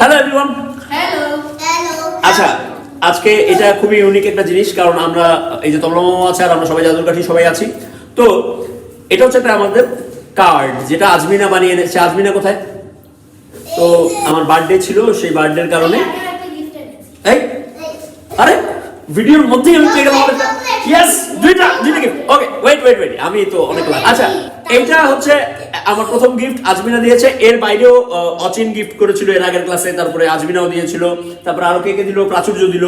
Hello everyone. Hello. আচ্ছা, আজকে এটা খুবই ইউনিক একটা জিনিস, কারণ আমরা এই যে তবলা মামা আছে আর আমরা সবাই জাদুর কাঠি সবাই আছি। তো এটা হচ্ছে একটা আমাদের কার্ড, যেটা আজমিনা বানিয়ে এনেছে। আজমিনা কোথায়? তো আমার বার্থডে ছিল, সেই বার্থডের কারণে এই আরে ভিডিওর মধ্যেই আমি পেয়ে গেলাম। ইয়েস, দুইটা গিফট। ওকে, ওয়েট, আমি তো অনেক আচ্ছা, এইটা হচ্ছে আমার প্রথম গিফট আজমিনা দিয়েছে। এর বাইরেও অচিন গিফট করেছিল এর আগের ক্লাসে, তারপরে আজমিনাও দিয়েছিল, তারপরে আরো কে কে দিল, প্রাচুর্য দিল।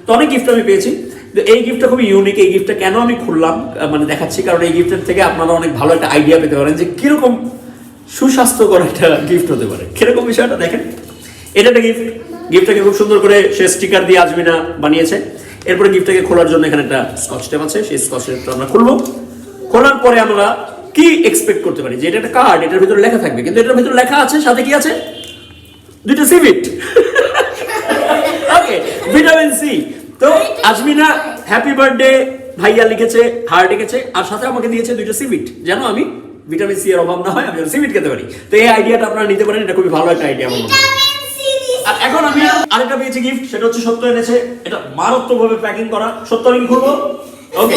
তো অনেক গিফট আমি পেয়েছি। তো এই গিফটটা খুবই ইউনিক। এই গিফটটা কেন আমি খুললাম মানে দেখাচ্ছি, কারণ এই গিফটের থেকে আপনারা অনেক ভালো একটা আইডিয়া পেতে পারেন যে কিরকম সুস্বাস্থ্যকর একটা গিফট হতে পারে। কিরকম বিষয়টা দেখেন। এটা একটা গিফট। গিফটটাকে খুব সুন্দর করে সে স্টিকার দিয়ে আজমিনা বানিয়েছে। এরপরে গিফটটাকে খোলার জন্য এখানে একটা স্কচ টেপ আছে, সেই স্কচ টেপটা আমরা খুলবো। খোলার পরে আমরা কি এক্সপেক্ট করতে পারি, যে এটা একটা কার্ড, এটার ভিতরে লেখা থাকবে, কিন্তু এটার ভিতরে লেখা আছে সাথে কি আছে? দুইটা সিভিট। ওকে, ভিটামিন সি। তো আজমিনা হ্যাপি বার্থডে ভাইয়া লিখেছে, হার্ট লিখেছে, আর সাথে আমাকে দিয়েছে দুইটা সিভিট, যেন আমি ভিটামিন সি এর অভাব না হয়, আমি সিভিট খেতে পারি। তো এই আইডিয়াটা আপনারা নিতে পারেন, এটা খুবই ভালো একটা আইডিয়া আমার মনে হয়। আর এখন আমি আরেকটা পেয়েছি গিফট, সেটা হচ্ছে সত্য এনেছে। এটা মারাত্মকভাবে প্যাকিং করা। সত্য আমি খুলবো। ওকে,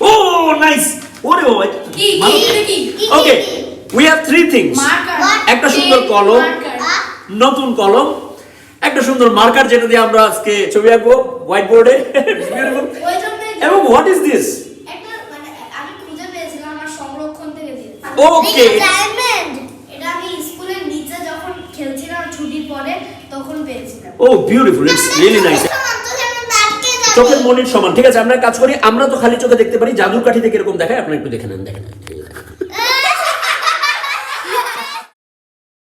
ও নাইস। ওরে বাবা, ওকে, উই হ্যাভ থ্রি থিংস। একটা সুন্দর কলম, নতুন কলম, একটা সুন্দর মার্কার, যেটা দিয়ে আমরা আজকে ছবি আঁকবো হোয়াইট বোর্ডে। এবং what is this? Okay, oh beautiful, it's really nice. চোখের মনির সমান। ঠিক আছে, আমরা কাজ করি, আমরা তো খালি চোখে দেখতে পারি, জাদুর কাঠিতে কিরকম দেখায় আপনারা একটু দেখে নেন। দেখেন